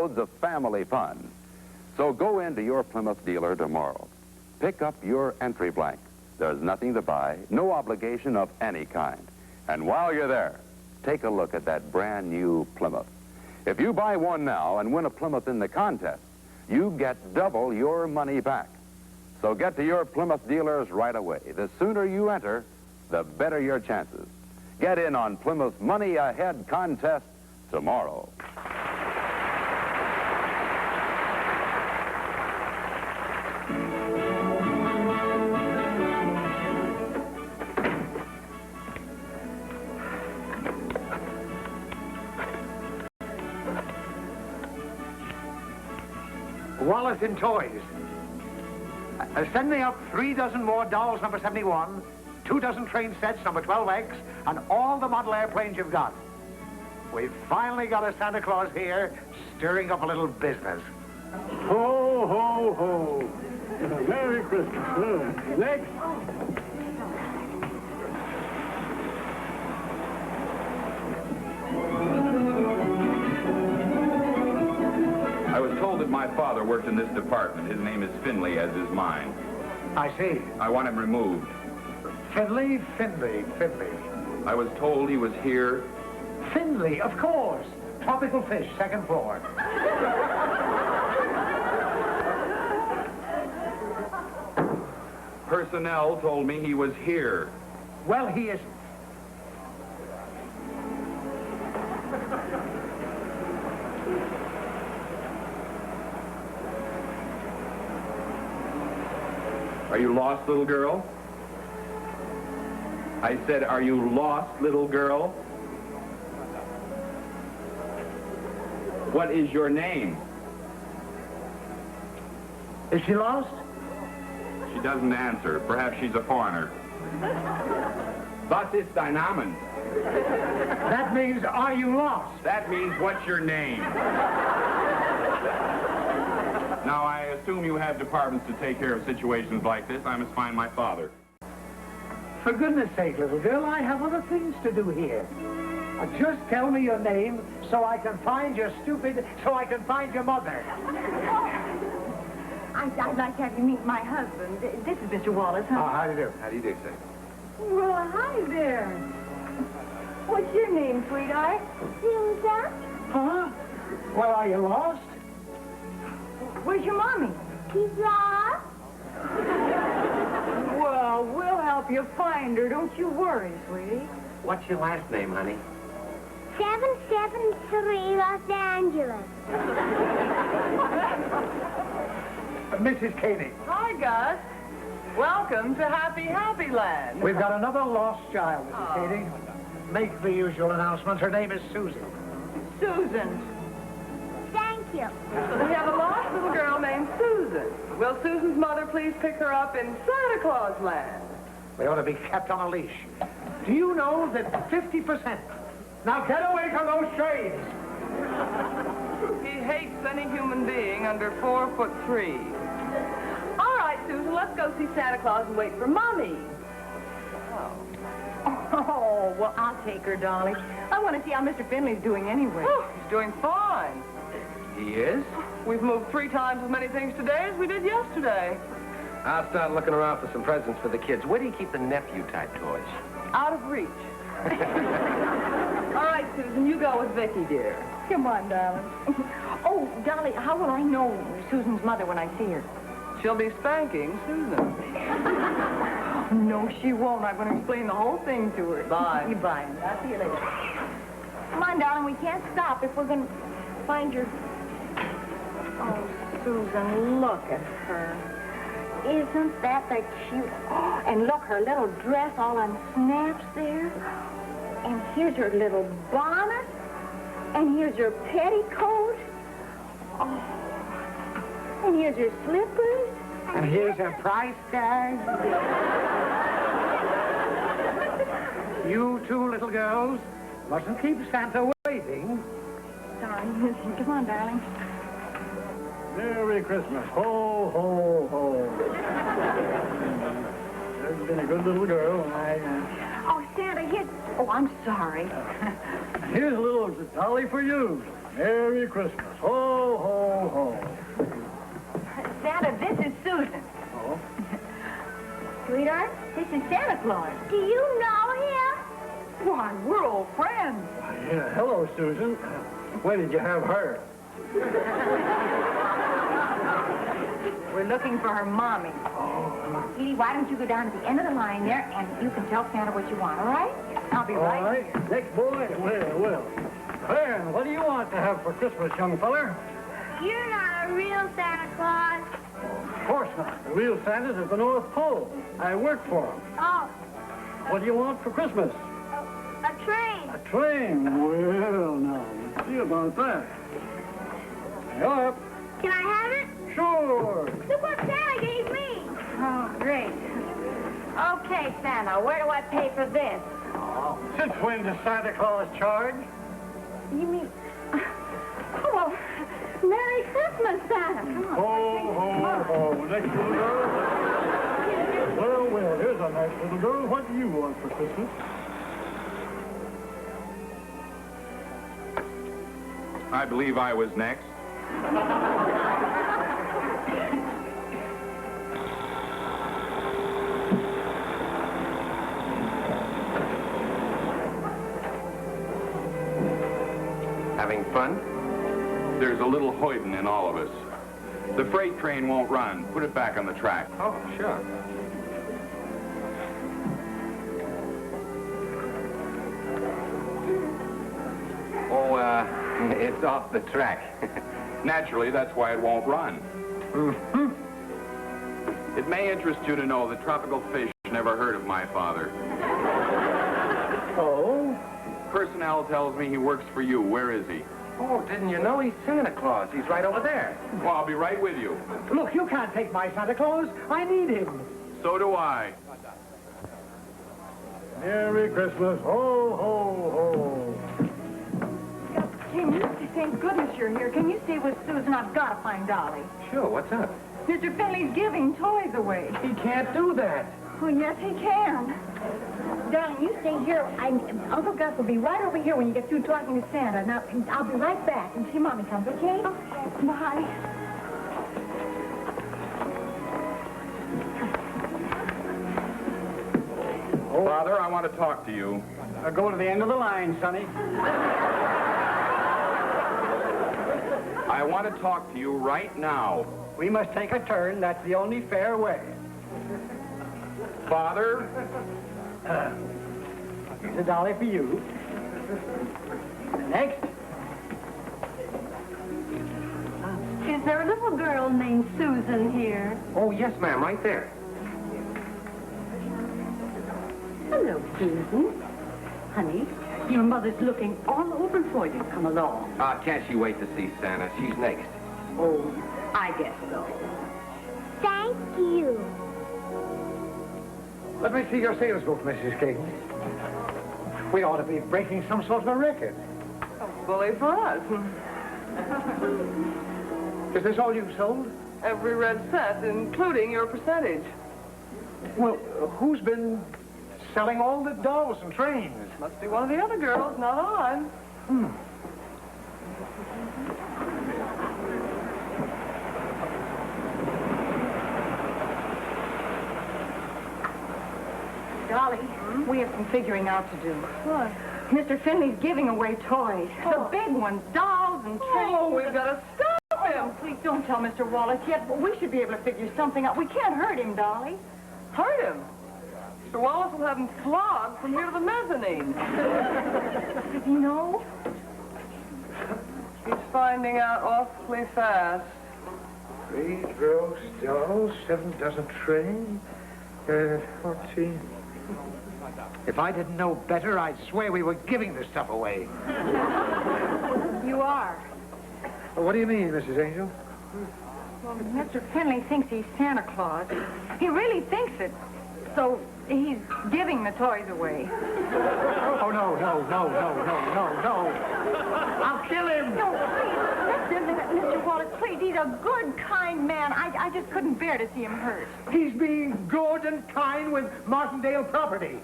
loads of family fun. So go into your Plymouth dealer tomorrow. Pick up your entry blank. There's nothing to buy, no obligation of any kind. And while you're there, take a look at that brand new Plymouth. If you buy one now and win a Plymouth in the contest, you get double your money back. So get to your Plymouth dealers right away. The sooner you enter, the better your chances. Get in on Plymouth's Money Ahead contest tomorrow. Wallace in Toys. Send me up 3 dozen more dolls, number 71, 2 dozen train sets, number 12X, and all the model airplanes you've got. We've finally got a Santa Claus here, stirring up a little business. Ho, ho, ho. Merry Christmas. Next. I was told that my father worked in this department. His name is Finley, as is mine. I see. I want him removed. Finley. I was told he was here. Finley, of course. Tropical fish, second floor. Personnel told me he was here. Well, he isn't. Are you lost, little girl? I said, are you lost, little girl? What is your name? Is she lost? She doesn't answer. Perhaps she's a foreigner. Was ist dein Name? That means, are you lost? That means, what's your name? Now, I assume you have departments to take care of situations like this. I must find my father. For goodness sake, little girl, I have other things to do here. Just tell me your name so I can find your mother. I'd like to have you meet my husband. This is Mr. Wallace, huh? How do you do? How do you do, sir? Well, hi there. What's your name, sweetheart? Susan. Huh? Well, are you lost? Where's your mommy? She's lost. Well, we'll help you find her. Don't you worry, sweetie. What's your last name, honey? 773 Los Angeles. Mrs. Katie. Hi, Gus. Welcome to Happy Land. We've got another lost child, Mrs. Katie. Make the usual announcement. Her name is Susan. Susan. Thank you. We have a lost little girl named Susan. Will Susan's mother please pick her up in Santa Claus Land? They ought to be kept on a leash. Do you know that 50%... Now get away from those trains! He hates any human being under 4'3". All right, Susan, let's go see Santa Claus and wait for Mommy. Oh, well, I'll take her, Dolly. I want to see how Mr. Finley's doing anyway. Oh, he's doing fine. He is? We've moved 3 times as many things today as we did yesterday. I'll start looking around for some presents for the kids. Where do you keep the nephew-type toys? Out of reach. All right, Susan, you go with Vicky, dear. Come on, darling. Oh, Dolly, how will I know Susan's mother when I see her? She'll be spanking Susan. No, she won't. I'm going to explain the whole thing to her. Bye. Goodbye. I'll see you later. Come on, darling. We can't stop if we're going to find your... Oh, Susan, look at her. Isn't that the cute... Oh, and look, her little dress all on snaps there. And here's her little bonnet. And here's her petticoat. Oh. And here's her slippers. And here's her price tag. You two little girls mustn't keep Santa waiting. Sorry, Missy. Come on, darling. Merry Christmas. Ho, ho, ho. You've been a good little girl, and Oh, Santa, here's... Oh, I'm sorry. here's a little Dolly for you. Merry Christmas. Ho, ho. Santa, this is Susan. Oh? Sweetheart, this is Santa Claus. Do you know him? Why, we're old friends. Yeah, hello, Susan. When did you have her? We're looking for her mommy. Oh, Edie, why don't you go down to the end of the line there, and you can tell Santa what you want, all right? I'll be all right right. here. Next boy. Well. Well, what do you want to have for Christmas, young feller? You're not a real Santa Claus. Of course not. The real Santa's at the North Pole. I work for him. Oh, What do you want for Christmas? a train. A train. Well, now, let's see about that. Yup. Can I have it? Sure. Look what Santa gave me. Oh, great. Okay, Santa, where do I pay for this? Since when does Santa Claus charge? You mean... Oh, well, Merry Christmas, Santa. Come on. Ho. Next little girl. Well, here's a nice little girl. What do you want for Christmas? I believe I was next. Having fun? There's a little hoiding in all of us. The freight train won't run. Put it back on the track. Oh, sure. Oh, it's off the track. Naturally, that's why it won't run. It may interest you to know that tropical fish never heard of my father. Oh? Personnel tells me he works for you. Where is he? Oh, didn't you know? He's Santa Claus. He's right over there. Well, I'll be right with you. Look, you can't take my Santa Claus. I need him. So do I. Merry Christmas. Ho. Hey, Misty, thank goodness you're here. Can you stay with Susan? I've got to find Dolly. Sure, what's up? Mr. Finley's giving toys away. He can't do that. Oh, yes, he can. Darling, you stay here. Uncle Gus will be right over here when you get through talking to Santa. Now, I'll be right back until Mommy comes, okay? Okay. Bye. Father, I want to talk to you. Go to the end of the line, Sonny. I want to talk to you right now. We must take a turn. That's the only fair way. Father, Here's a dolly for you. Next. Is there a little girl named Susan here? Oh, yes, ma'am, right there. Hello, Susan. Honey, your mother's looking all over for you. Come along. Can't she wait to see Santa? She's next. Oh, I guess so. Thank you. Let me see your sales book, Mrs. King. We ought to be breaking some sort of a record. Bully for us. Is this all you've sold? Every red cent, including your percentage. Well, who's been selling all the dolls and trains? Must be one of the other girls, not on. Dolly, we have some figuring out to do. What? Mr. Finley's giving away toys. The big ones, dolls and trains. Oh, we've got to stop him. Please don't tell Mr. Wallace yet, but we should be able to figure something out. We can't hurt him, Dolly. Hurt him. Mr. Wallace will have him flogged from here to the mezzanine. Does he know? He's finding out awfully fast. 3 gross dolls, 7 dozen trains, 14. If I didn't know better, I'd swear we were giving this stuff away. You are. What do you mean, Mrs. Angel? Well, Mr. Finley thinks he's Santa Claus. He really thinks it. So he's giving the toys away. Oh, no. I'll kill him. No, please. Listen, Mr. Wallace, please. He's a good, kind man. I just couldn't bear to see him hurt. He's being good and kind with Martindale property.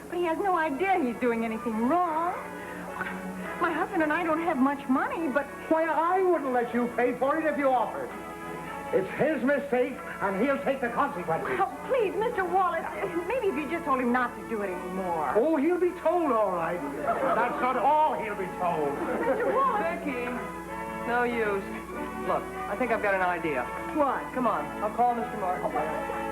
But he has no idea he's doing anything wrong. My husband and I don't have much money, but... Why, I wouldn't let you pay for it if you offered. It's his mistake, and he'll take the consequences. Oh, please, Mr. Wallace, maybe if you just told him not to do it anymore. Oh, he'll be told, all right. That's not all he'll be told. Mr. Wallace! Becky, no use. Look, I think I've got an idea. What? Come on, I'll call Mr. Martin.